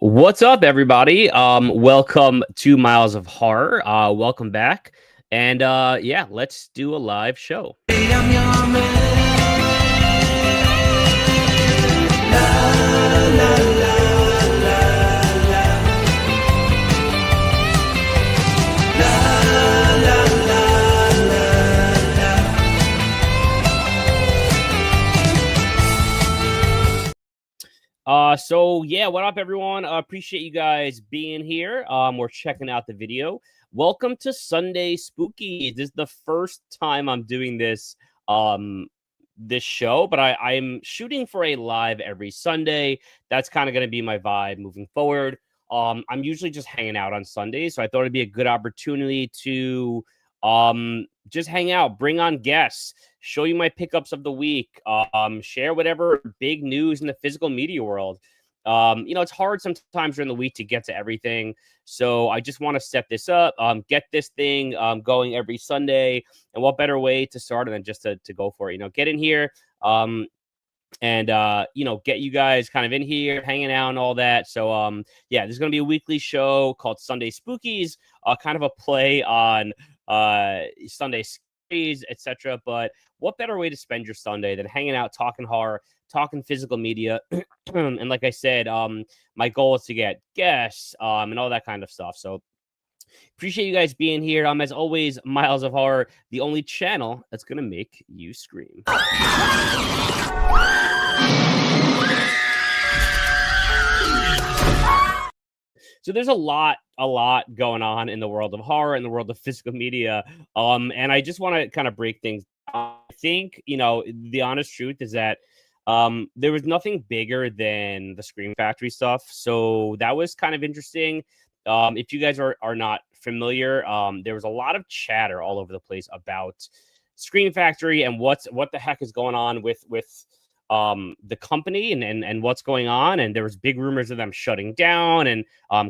What's up, everybody? Welcome to Miles of Horror. Welcome back. And yeah, let's do a live show. So yeah, what up, everyone? Appreciate you guys being here. We're checking out the video. Welcome to Sunday Spookies. This is the first time I'm doing this show, but I'm shooting for a live every Sunday. That's kind of going to be my vibe moving forward. I'm usually just hanging out on Sundays, so I thought it'd be a good opportunity to just hang out, bring on guests, show you my pickups of the week, share whatever big news in the physical media world. It's hard sometimes during the week to get to everything. So I just want to set this up, get this thing going every Sunday. And what better way to start than just to go for it? Get in here and get you guys kind of in here, hanging out and all that. So yeah, there's going to be a weekly show called Sunday Spookies, kind of a play on Sunday Scaries, etc. But what better way to spend your Sunday than hanging out, talking horror, talking physical media? And like I said, my goal is to get guests and all that kind of stuff. So appreciate you guys being here. As always, Miles of Horror, the only channel that's gonna make you scream. So there's a lot going on in the world of horror and the world of physical media. And I just want to kind of break things down. I think, the honest truth is that there was nothing bigger than the Scream Factory stuff. So that was kind of interesting. If you guys are not familiar, there was a lot of chatter all over the place about Scream Factory and what the heck is going on with the company and what's going on. And there was big rumors of them shutting down and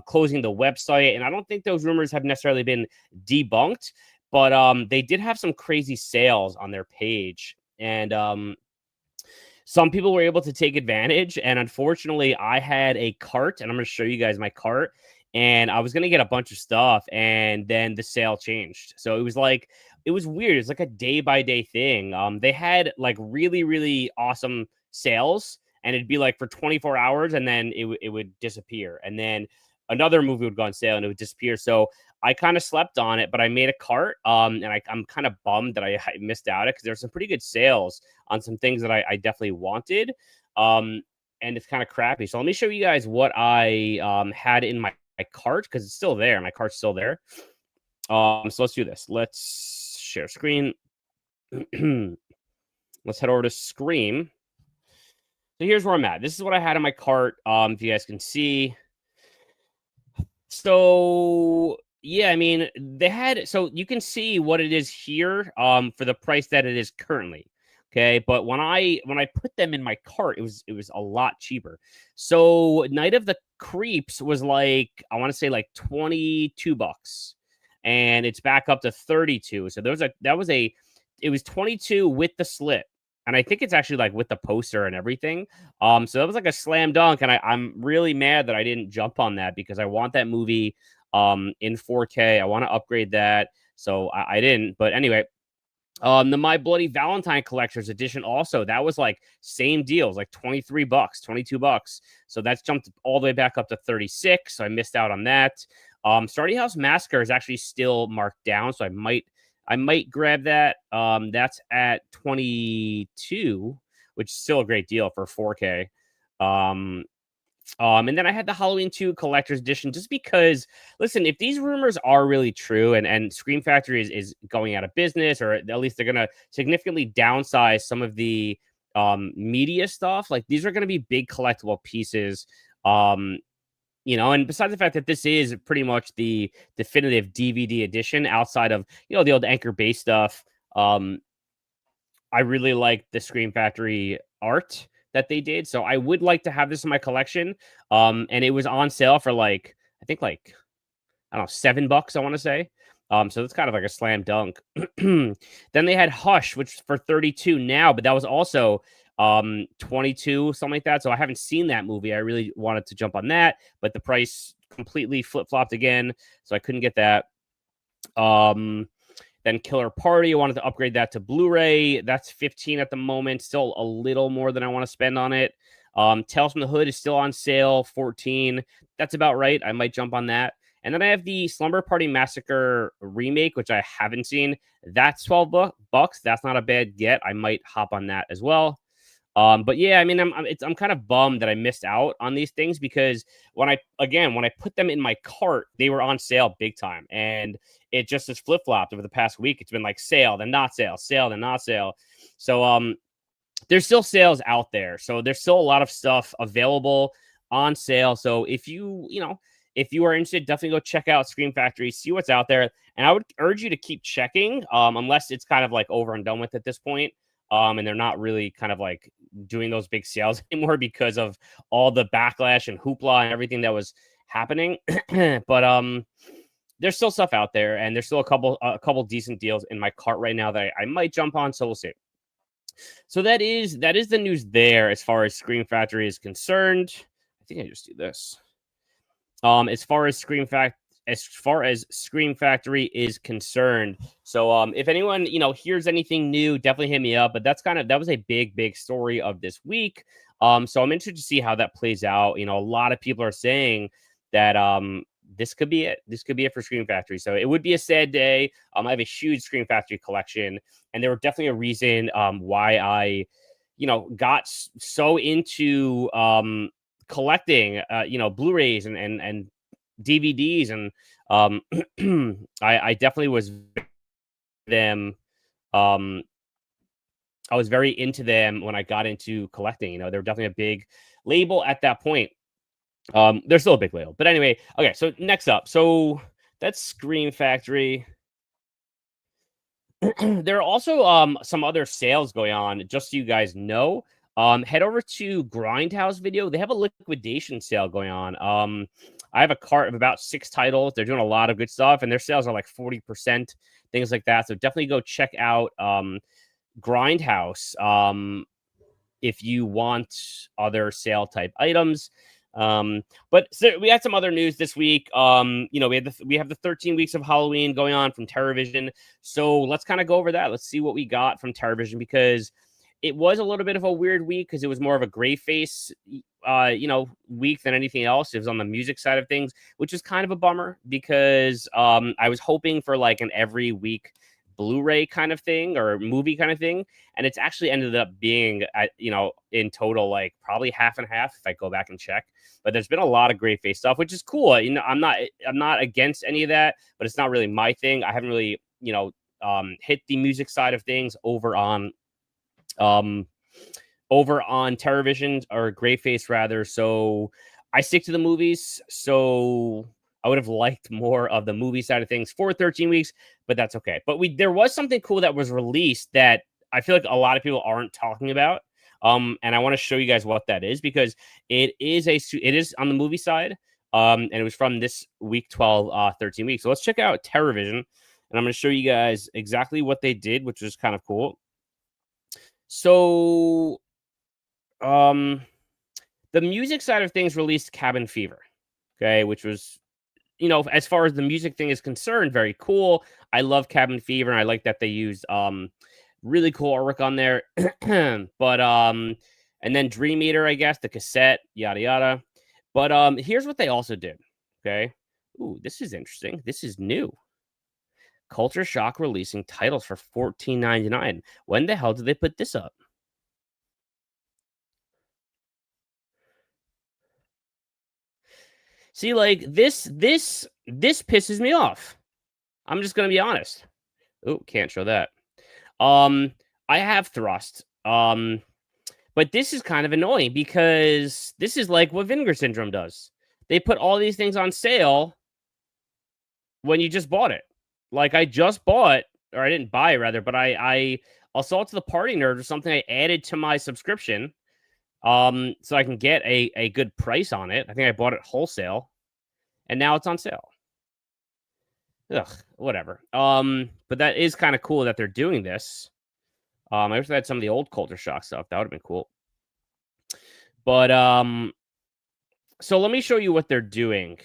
closing the website. And I don't think those rumors have necessarily been debunked, but they did have some crazy sales on their page. And some people were able to take advantage. And unfortunately, I had a cart, and I'm going to show you guys my cart. And I was going to get a bunch of stuff, and then the sale changed. So it was weird. It's like a day by day thing. They had like really, really awesome sales, and it'd be like for 24 hours, and then it would disappear. And then another movie would go on sale and it would disappear. So I kind of slept on it, but I made a cart. And I'm kind of bummed that I missed out because there's some pretty good sales on some things that I definitely wanted. And it's kind of crappy. So let me show you guys what I had in my cart, because it's still there. My cart's still there. So let's do this. Let's share screen. Let's head over to Scream. So here's where I'm at. This is what I had in my cart. If you guys can see. So yeah, I mean, so you can see what it is here for the price that it is currently. Okay, but when I put them in my cart, it was a lot cheaper. So Night of the Creeps was like, I want to say like $22, and it's back up to 32. So it was 22 with the slit, and I think it's actually like with the poster and everything. So that was like a slam dunk, and I'm really mad that I didn't jump on that because I want that movie in 4K. I want to upgrade that, so I didn't. But anyway. The My Bloody Valentine Collector's Edition also, that was like same deals, like $23, $22. So that's jumped all the way back up to 36. So I missed out on that. Starting House Massacre is actually still marked down, so I might grab that. That's at 22, which is still a great deal for 4K. And then I had the Halloween 2 Collector's Edition just because, listen, if these rumors are really true and Scream Factory is going out of business, or at least they're going to significantly downsize some of the media stuff, like these are going to be big collectible pieces. And besides the fact that this is pretty much the definitive DVD edition outside of, the old Anchor Bay stuff, I really like the Scream Factory art that they did. So I would like to have this in my collection. And it was on sale for I think I don't know, $7, I want to say. So that's kind of like a slam dunk. Then they had Hush, which is for 32 now, but that was also 22, something like that. So I haven't seen that movie. I really wanted to jump on that, but the price completely flip-flopped again, so I couldn't get that. Um, then Killer Party, I wanted to upgrade that to Blu-ray. That's 15 at the moment, still a little more than I want to spend on it. Tales from the Hood is still on sale, 14. That's about right. I might jump on that. And then I have the Slumber Party Massacre remake, which I haven't seen. That's 12 bucks. That's not a bad get. I might hop on that as well. But yeah, I mean, I'm kind of bummed that I missed out on these things because when I put them in my cart, they were on sale big time, and it just has flip flopped over the past week. It's been like sale, then not sale, sale, then not sale. So there's still sales out there, so there's still a lot of stuff available on sale. So if you are interested, definitely go check out Scream Factory, see what's out there, and I would urge you to keep checking, unless it's kind of like over and done with at this point. And they're not really kind of like doing those big sales anymore because of all the backlash and hoopla and everything that was happening. But there's still stuff out there, and there's still a couple decent deals in my cart right now that I might jump on. So we'll see. So that is the news there as far as Scream Factory is concerned. I think I just do this. As far as Scream Factory is concerned. So if anyone hears anything new, definitely hit me up. But that was a big story of this week. So I'm interested to see how that plays out. A lot of people are saying that this could be it. This could be it for Scream Factory. So it would be a sad day. I have a huge Scream Factory collection, and there were definitely a reason why I got so into collecting Blu-rays and DVDs, and I definitely was them. I was very into them when I got into collecting. They were definitely a big label at that point. They're still a big label, but anyway. Okay, so next up, so that's Scream Factory. There are also some other sales going on, just so you guys know. Head over to Grindhouse Video. They have a liquidation sale going on. I have a cart of about 6 titles. They're doing a lot of good stuff, and their sales are like 40%, things like that. So definitely go check out Grindhouse if you want other sale type items. But so we had some other news this week. We have the 13 weeks of Halloween going on from TerrorVision. So let's kind of go over that. Let's see what we got from TerrorVision, because it was a little bit of a weird week because it was more of a gray face, week than anything else. It was on the music side of things, which is kind of a bummer because I was hoping for like an every week Blu-ray kind of thing or movie kind of thing, and it's actually ended up being in total like probably half and half if I go back and check. But there's been a lot of great face stuff, which is cool. I'm not against any of that, but it's not really my thing. I haven't really hit the music side of things over on TerrorVision, or Greyface rather. So I stick to the movies. So I would have liked more of the movie side of things for 13 weeks, but that's okay. But there was something cool that was released that I feel like a lot of people aren't talking about. And I want to show you guys what that is, because it is on the movie side. And it was from this week 12, 13 weeks. So let's check out TerrorVision, and I'm going to show you guys exactly what they did, which was kind of cool. So, the music side of things released Cabin Fever, okay, which was, as far as the music thing is concerned, very cool. I love Cabin Fever, and I like that they used really cool artwork on there. But and then Dream Eater, I guess, the cassette, yada yada. But here's what they also did. Okay. Ooh, this is interesting. This is new. Culture Shock releasing titles for $14.99. When the hell did they put this up? See, like this pisses me off. I'm just gonna be honest. Oh, can't show that. I have Thrust. But this is kind of annoying because this is like what Vinegar Syndrome does. They put all these things on sale when you just bought it. Like I just bought, or I didn't buy it rather, but I Assault to the Party Nerd or something I added to my subscription. So I can get a good price on it. I think I bought it wholesale, and now it's on sale. Ugh, whatever. But that is kind of cool that they're doing this. I wish they had some of the old Culture Shock stuff. That would have been cool. But so let me show you what they're doing,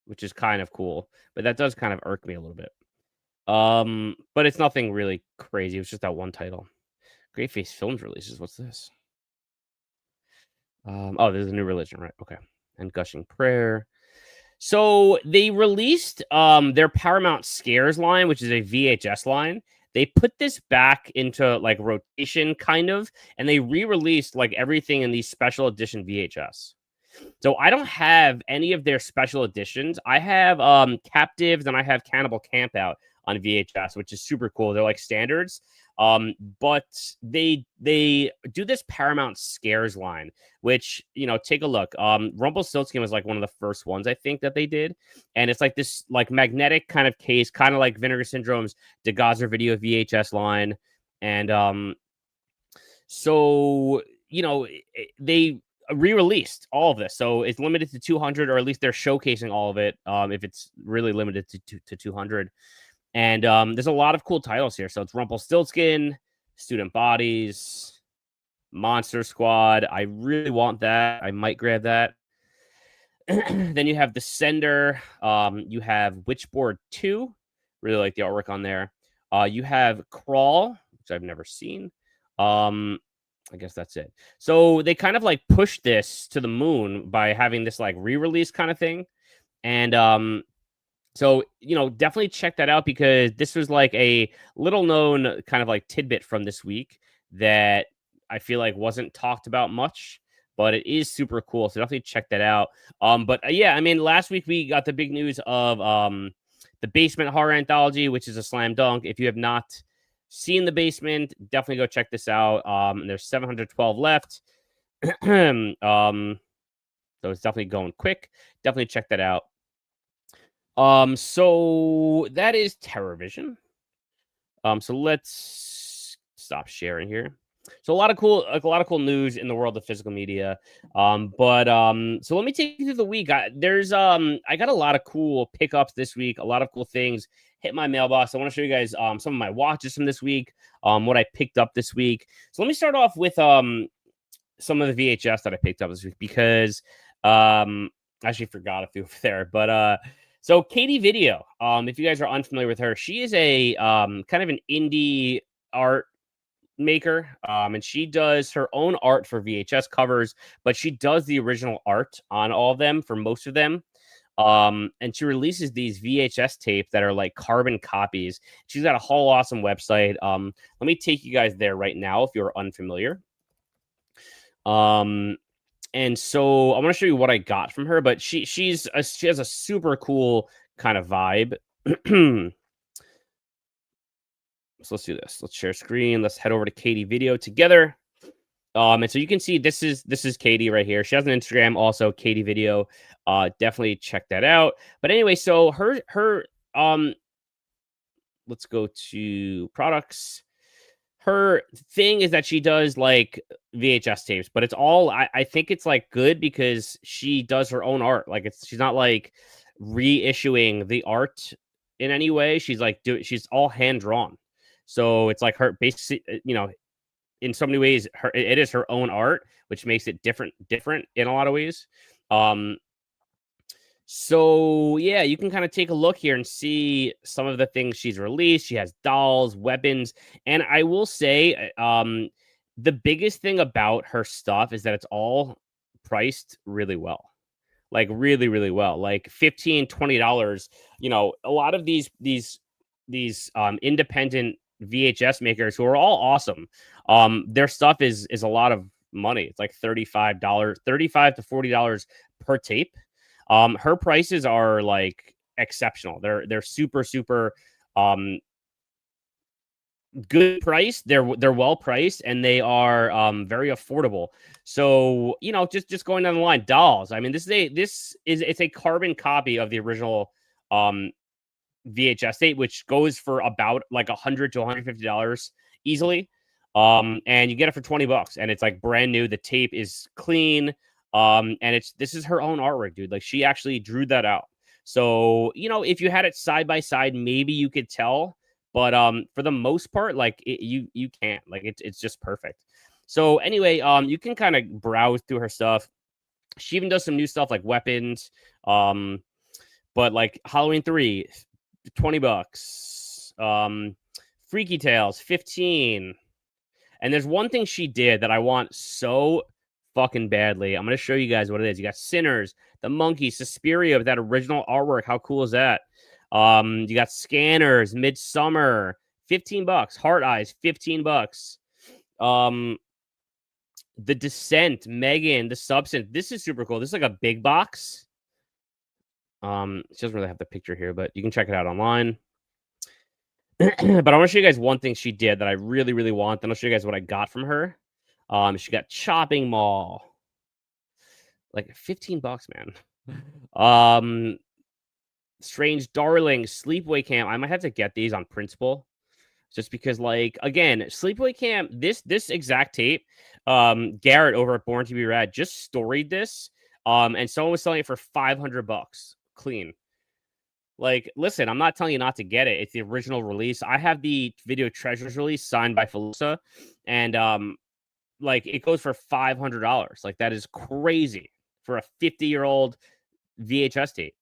which is kind of cool. But that does kind of irk me a little bit. But it's nothing really crazy. It was just that one title. Great Face Films releases. What's this? Oh, there's a new religion, right? Okay. And Gushing Prayer. So they released their Paramount Scares line, which is a VHS line. They put this back into like rotation, kind of, and they re-released like everything in these special edition VHS. So I don't have any of their special editions. I have Captives and I have Cannibal Campout on VHS, which is super cool. They're like standards. But they do this Paramount Scares line, which, you know, take a look. Rumpelstiltskin was like one of the first ones I think that they did, and it's like this like magnetic kind of case, kind of like Vinegar Syndrome's DeGazer Video VHS line, and so you know they re-released all of this, so it's limited to 200, or at least they're showcasing all of it. If it's really limited to 200. And there's a lot of cool titles here. So it's Rumpelstiltskin, Student Bodies, Monster Squad. I really want that. I might grab that. Then you have The Sender. You have Witchboard 2. Really like the artwork on there. You have Crawl, which I've never seen. I guess that's it. So they kind of like pushed this to the moon by having this like re-release kind of thing. And so, you know, definitely check that out, because this was like a little known kind of like tidbit from this week that I feel like wasn't talked about much, but it is super cool. So definitely check that out. Yeah, I mean, last week we got the big news of the Basement Horror Anthology, which is a slam dunk. If you have not seen The Basement, definitely go check this out. And there's 712 left. So it's definitely going quick. Definitely check that out. So that is TerrorVision. So let's stop sharing here. So a lot of cool news in the world of physical media. So let me take you through the week. I got a lot of cool pickups this week, a lot of cool things hit my mailbox. I want to show you guys some of my watches from this week, what I picked up this week. So let me start off with some of the VHS that I picked up this week, because I actually forgot a few over there, but so Katie Video, if you guys are unfamiliar with her, she is a kind of an indie art maker, and she does her own art for VHS covers, but she does the original art on all of them for most of them. And she releases these VHS tapes that are like carbon copies. She's got a whole awesome website. Let me take you guys there right now if you're unfamiliar. And so I want to show you what I got from her, but she has a super cool kind of vibe. So let's do this. Let's share screen. Let's head over to Katie Video together. And so you can see this is Katie right here. She has an Instagram also, Katie Video. Definitely check that out. But anyway, so her let's go to products. Her thing is that she does like VHS tapes, but it's all I think it's like good because she does her own art. Like she's not like reissuing the art in any way. She's like she's all hand drawn. So it's like her basically, you know, in so many ways, it is her own art, which makes it different in a lot of ways. So yeah, you can kind of take a look here and see some of the things she's released. She has dolls, weapons, and I will say, the biggest thing about her stuff is that it's all priced really well. Like really, really well. Like $15, $20. You know, a lot of these independent VHS makers who are all awesome. Their stuff is a lot of money. It's like $35 to $40 per tape. Her prices are like exceptional. They're super good price. They're well priced, and they are very affordable. So, you know, just going down the line, dolls. I mean, it's a carbon copy of the original VHS tape, which goes for about like $100 to $150 easily. And you get it for $20, and it's like brand new. The tape is clean. And this is her own artwork, dude. Like she actually drew that out. So, you know, if you had it side by side, maybe you could tell, But for the most part, like you can't. Like it's just perfect. So anyway, you can kind of browse through her stuff. She even does some new stuff like weapons. But like Halloween 3, $20. Freaky Tales, 15. And there's one thing she did that I want so fucking badly. I'm gonna show you guys what it is. You got Sinners, The Monkey, Suspiria with that original artwork. How cool is that? You got Scanners, Midsummer, $15. Heart Eyes, $15. The Descent, Megan, The Substance. This is super cool. This is like a big box. It doesn't really have the picture here, but you can check it out online. But I want to show you guys one thing she did that I really, really want. Then I'll show you guys what I got from her. She got Chopping Mall, like $15, man. Strange Darling, Sleepaway Camp. I might have to get these on principle, just because, like, again, Sleepaway Camp. This exact tape, Garrett over at Born to Be Rad just storied this. And someone was selling it for $500 clean. Like, listen, I'm not telling you not to get it. It's the original release. I have the Video Treasures release signed by Felusa, and like it goes for $500. Like that is crazy for a 50-year-old VHS tape.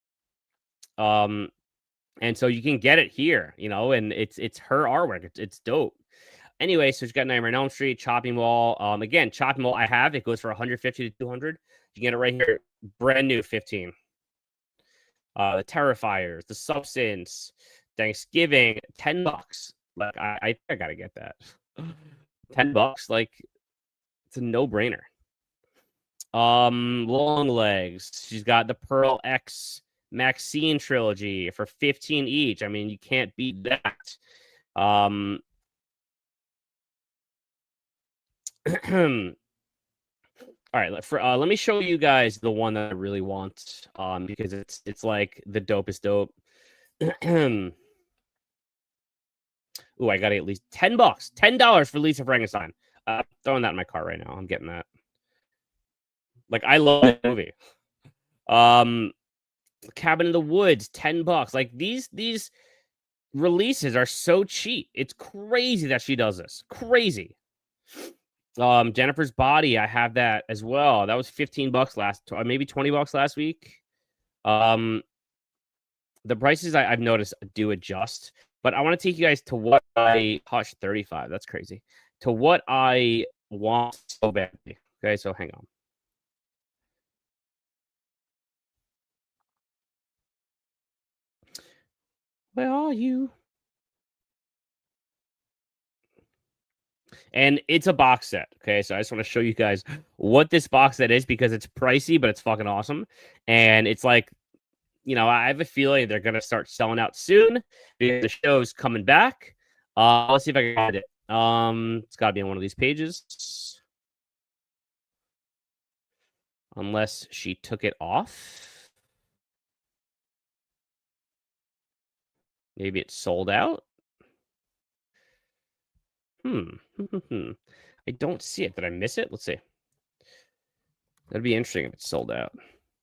And so you can get it here, you know, and it's her artwork. It's dope. Anyway, so she's got Nightmare on Elm Street, Chopping Mall. Again, Chopping Mall I have. It goes for 150 to 200. You can get it right here, brand new, 15. The Terrifiers, The Substance, Thanksgiving, $10. Like I gotta get that. $10, like it's a no-brainer. Long Legs. She's got the Pearl X Maxine trilogy for 15 each. I mean, you can't beat that. All right, let me show you guys the one that I really want, because it's like the dopest dope. Ooh, I got at least $10. $10 for Lisa Frankenstein. Throwing that in my car right now. I'm getting that. Like, I love that movie. Cabin in the Woods, $10. Like these releases are so cheap. It's crazy that she does this. Crazy. Jennifer's Body, I have that as well. That was $15 maybe $20 last week. The prices I've noticed do adjust, but I want to take you guys to what I hush 35. That's crazy. To what I want so badly. Okay, so hang on. Where are you? And it's a box set. Okay, so I just want to show you guys what this box set is because it's pricey, but it's fucking awesome. And it's like, you know, I have a feeling they're gonna start selling out soon because the show's coming back. Let's see if I can find it. It's got to be on one of these pages, unless she took it off. Maybe it's sold out. I don't see it. Did I miss it? Let's see. That'd be interesting if it's sold out.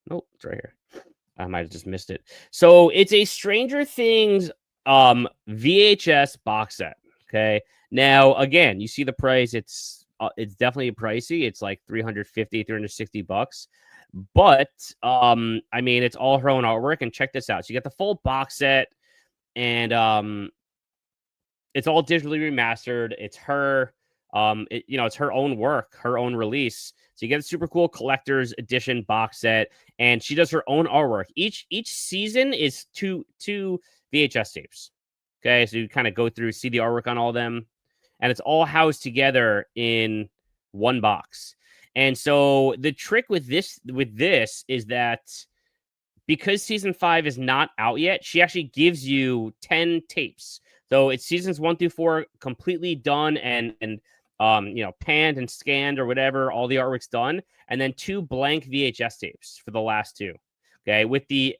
Nope, it's right here. I might have just missed it. So it's a Stranger Things VHS box set. Okay. Now, again, you see the price. It's definitely pricey. It's like $350, $360. But I mean, it's all her own artwork. And check this out. So you get the full box set, and it's all digitally remastered. It's her, it's her own work, her own release. So you get a super cool collector's edition box set, and she does her own artwork. Each season is two VHS tapes. Okay, so you kind of go through, see the artwork on all of them, and it's all housed together in one box. And so the trick with this is that because season 5 is not out yet, she actually gives you 10 tapes. So it's seasons 1 through 4 completely done and panned and scanned or whatever. All the artwork's done, and then 2 blank VHS tapes for the last 2. Okay, with the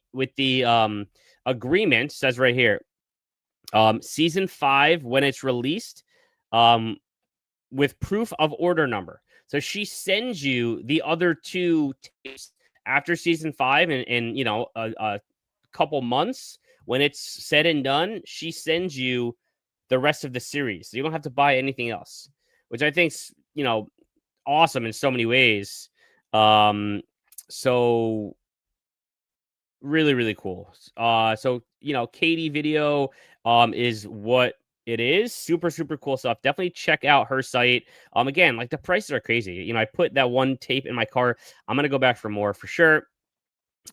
agreement says right here, season 5 when it's released, with proof of order number. So she sends you the other 2 tapes after season 5, and a couple months when it's said and done, she sends you the rest of the series. So you don't have to buy anything else, which I think's, awesome in so many ways. So really, really cool. So Katie Video is what it is. Super, super cool stuff. Definitely check out her site. Again, like the prices are crazy. I put that one tape in my car. I'm gonna go back for more for sure.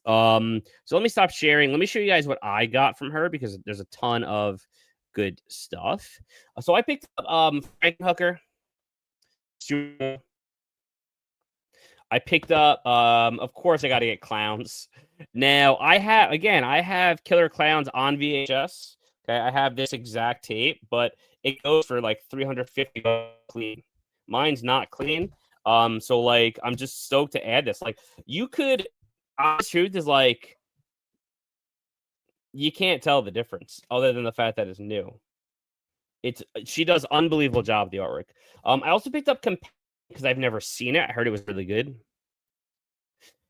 So let me stop sharing. Let me show you guys what I got from her because there's a ton of good stuff. So I picked up Frankenhooker. I picked up of course I got to get Clowns. Now I have Killer Clowns on VHS. Okay, I have this exact tape, but it goes for like $350 clean. Mine's not clean. So like I'm just stoked to add this. Like you could honest truth is like you can't tell the difference other than the fact that it's new. She does unbelievable job with the artwork. I also picked up because I've never seen it. I heard it was really good.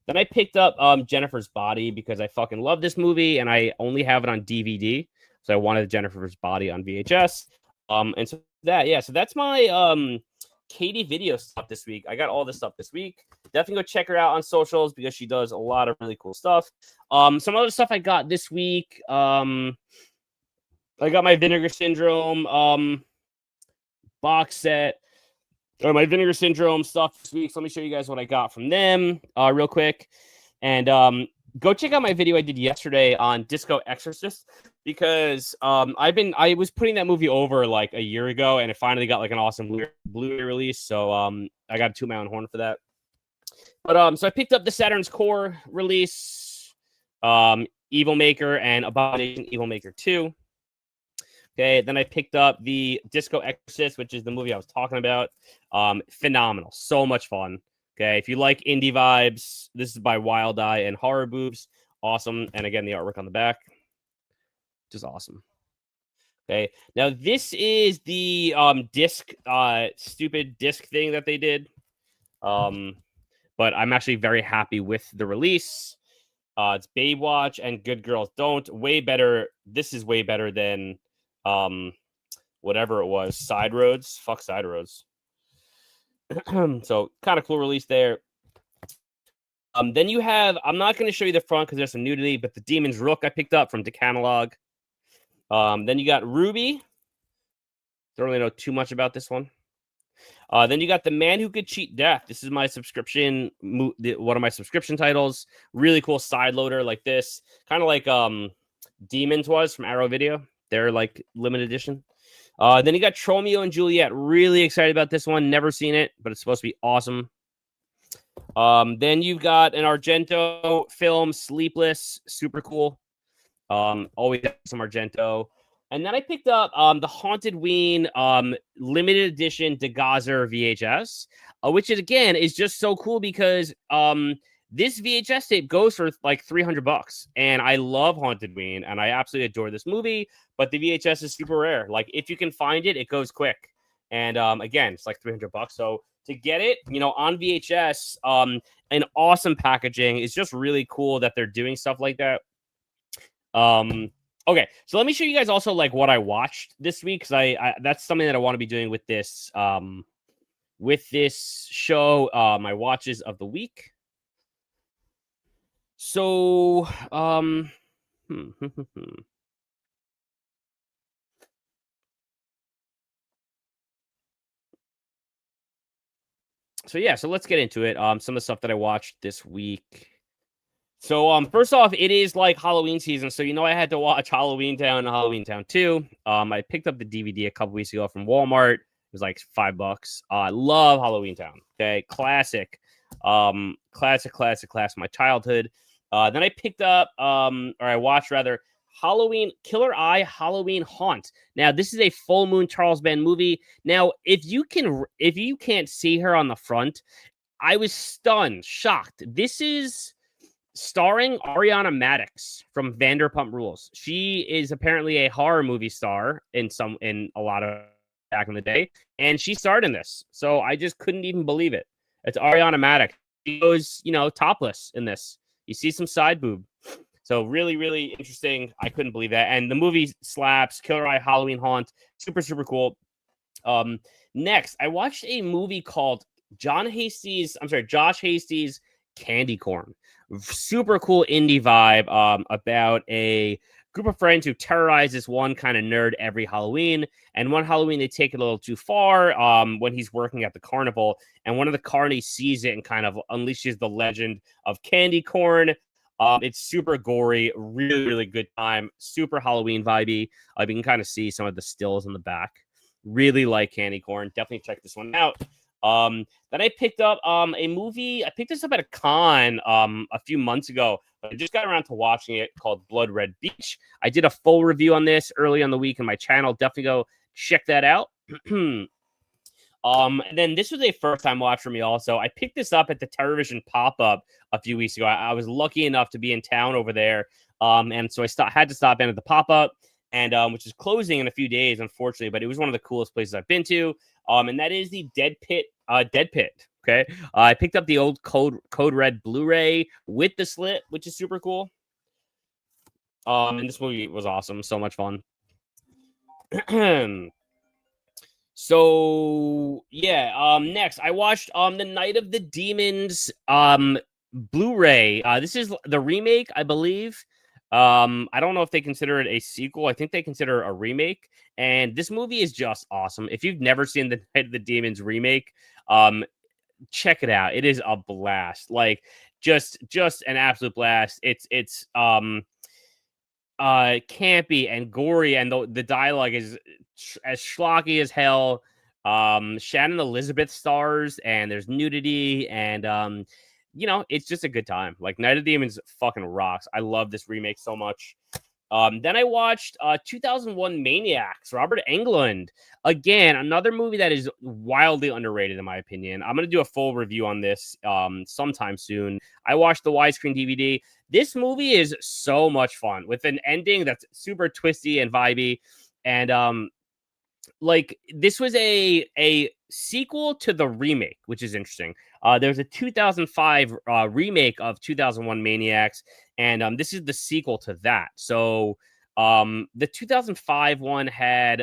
Then I picked up Jennifer's Body because I fucking love this movie and I only have it on DVD. So I wanted Jennifer's Body on VHS. And so that's my Katie Video stuff this week. I got all this stuff this week. Definitely go check her out on socials because she does a lot of really cool stuff. Some other stuff I got this week. I got my Vinegar Syndrome box set. Or my Vinegar Syndrome stuff this week. So let me show you guys what I got from them real quick. And go check out my video I did yesterday on Disco Exorcist because I was putting that movie over like a year ago and it finally got like an awesome Blu-ray release. So I got to toot my own horn for that. But so I picked up the Saturn's Core release, Evil Maker and Abomination Evil Maker 2. Okay, then I picked up the Disco Exorcist, which is the movie I was talking about. Phenomenal. So much fun. Okay, if you like indie vibes, this is by Wild Eye and Horror Boobs. Awesome. And again, the artwork on the back. Just awesome. Okay, now this is the stupid disc thing that they did. But I'm actually very happy with the release. It's Babe Watch and Good Girls Don't. Way better. This is way better than whatever it was. Side Roads. Fuck Side Roads. So kind of cool release there. Then you have, I'm not going to show you the front because there's some nudity, but the Demon's Rook I picked up from Decanalog. Then you got Ruby. Don't really know too much about this one. Then you got The Man Who Could Cheat Death. This is my subscription, one of my subscription titles. Really cool side loader like this. Kind of like Demons was from Arrow Video. They're like limited edition. Then you got Tromeo and Juliet. Really excited about this one. Never seen it, but it's supposed to be awesome. Then you've got an Argento film, Sleepless. Super cool. Always some Argento. And then I picked up the Haunted Ween limited edition DeGazer VHS, which is, again, is just so cool because this VHS tape goes for like $300, and I love Haunted Ween, and I absolutely adore this movie. But the VHS is super rare. Like if you can find it, it goes quick. And again, it's like $300. So to get it, on VHS, an awesome packaging. It's just really cool that they're doing stuff like that. Okay, so let me show you guys also like what I watched this week because I that's something that I want to be doing with this show. My watches of the week. So so let's get into it. Some of the stuff that I watched this week. So first off, it is like Halloween season, so I had to watch Halloween Town and Halloween Town 2. I picked up the DVD a couple weeks ago from Walmart. It was like $5. I love Halloween Town. Okay, classic, classic my childhood. Then I picked up, or I watched rather, Halloween Killer Eye Halloween Haunt. Now this is a full moon Charles Band movie. Now if you can't see her on the front, I was stunned, shocked. This is starring Ariana Madix from Vanderpump Rules. She is apparently a horror movie star in a lot of back in the day, and she starred in this. So I just couldn't even believe it. It's Ariana Madix. She goes, topless in this. You see some side boob. So really, really interesting. I couldn't believe that. And the movie slaps. Killer Eye Halloween Haunt. Super, super cool. Um, Next, I watched a movie called Josh Hasty's Candy Corn. Super cool indie vibe about a group of friends who terrorize this one kind of nerd every Halloween. And one Halloween, they take it a little too far when he's working at the carnival. And one of the carnies sees it and kind of unleashes the legend of Candy Corn. It's super gory, really, really good time, super Halloween vibey. You can kind of see some of the stills in the back. Really like Candy Corn. Definitely check this one out. Then I picked up a movie. I picked this up at a con a few months ago, but I just got around to watching it, called Blood Red Beach. I did a full review on this early on the week on my channel. Definitely go check that out. And then this was a first time watch for me also. I picked this up at the Television pop-up a few weeks ago. I was lucky enough to be in town over there. And so I had to stop in at the pop-up, and which is closing in a few days, unfortunately, but it was one of the coolest places I've been to. And that is the Dead Pit. Okay. I picked up the old Code Red Blu-ray with the slit, which is super cool. And this movie was awesome. So much fun. So yeah, next I watched the Night of the Demons Blu-ray. This is the remake, I believe. I don't know if they consider it a sequel. I think they consider it a remake. And this movie is just awesome. If you've never seen the Night of the Demons remake, check it out. It is a blast. Like just an absolute blast. It's campy and gory, and the dialogue is as schlocky as hell. Shannon Elizabeth stars, and there's nudity, and it's just a good time. Like, Night of the Demons fucking rocks. I love this remake so much. Then I watched 2001 Maniacs, Robert Englund. Again, another movie that is wildly underrated in my opinion. I'm going to do a full review on this sometime soon. I watched the widescreen DVD. This movie is so much fun with an ending that's super twisty and vibey. And like, this was a sequel to the remake, which is interesting. There's a 2005 remake of 2001 Maniacs, and this is the sequel to that. So the 2005 one had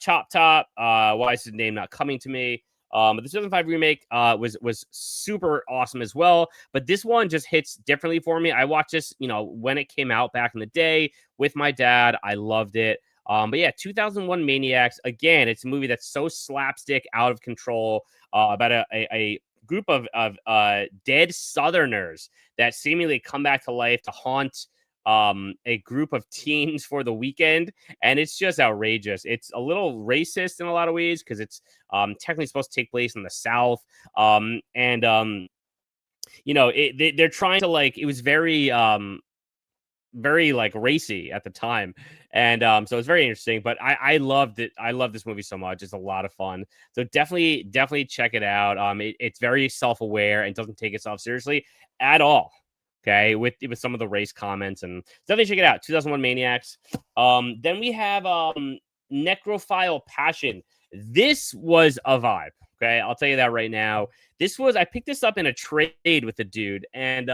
Chop Top. Why is his name not coming to me? But the 2005 remake was super awesome as well. But this one just hits differently for me. I watched this, when it came out back in the day with my dad. I loved it. But yeah, 2001 Maniacs. Again, it's a movie that's so slapstick, out of control, about a group of dead Southerners that seemingly come back to life to haunt a group of teens for the weekend, and it's just outrageous. It's a little racist in a lot of ways because it's technically supposed to take place in the South, and they're trying to, like, it was very like racy at the time, and so it's very interesting. But I loved it. I love this movie so much. It's a lot of fun. So definitely check it out. It's very self-aware and doesn't take itself seriously at all. Okay, with some of the race comments, and definitely check it out. 2001 Maniacs. Then we have Necrophile Passion. This was a vibe. Okay, I'll tell you that right now. I picked this up in a trade with a dude, and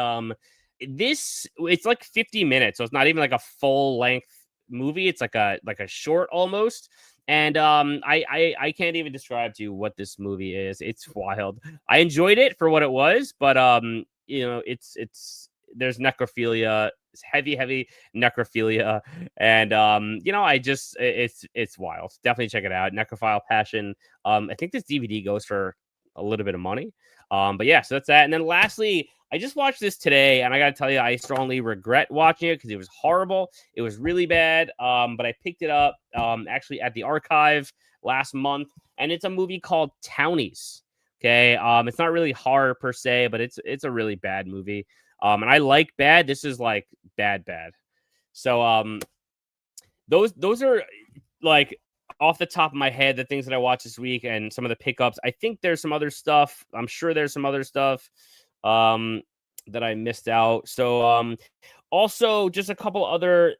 it's like 50 minutes, so it's not even like a full length movie. It's like a short almost. And I can't even describe to you what this movie is. It's wild. I enjoyed it for what it was, but it's there's necrophilia. It's heavy necrophilia, and it's wild. Definitely check it out. Necrophile Passion. I think this DVD goes for a little bit of money. But yeah, so that's that. And then lastly, I just watched this today, and I gotta tell you, I strongly regret watching it because it was horrible. It was really bad. But I picked it up actually at the archive last month, and it's a movie called Townies. Okay, it's not really horror per se, but it's a really bad movie. And I like bad. This is like bad. So those are, like, off the top of my head, the things that I watched this week and some of the pickups. I think there's some other stuff. I'm sure there's some other stuff that I missed out. So also just a couple other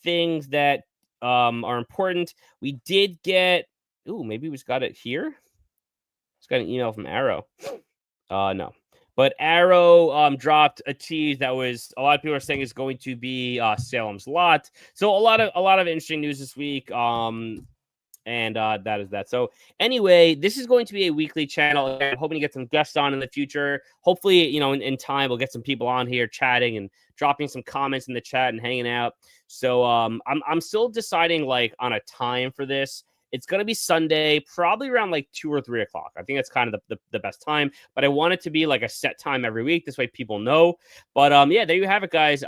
things that are important. We did get, maybe we just got it here. Just got an email from Arrow. No. But Arrow dropped a tease that was a lot of people are saying is going to be Salem's Lot. So a lot of interesting news this week. And that is that. So anyway, this is going to be a weekly channel. I'm hoping to get some guests on in the future. Hopefully, you know, in time we'll get some people on here chatting and dropping some comments in the chat and hanging out. So I'm still deciding like on a time for this. It's gonna be Sunday, probably around like 2 or 3 o'clock. I think that's kind of the best time. But I want it to be like a set time every week. This way people know. But yeah, there you have it, guys.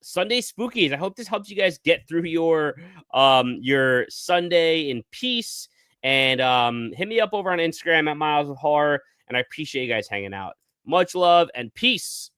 Sunday Spookies. I hope this helps you guys get through your Sunday in peace. And hit me up over on Instagram at Miles of Horror. And I appreciate you guys hanging out. Much love and peace.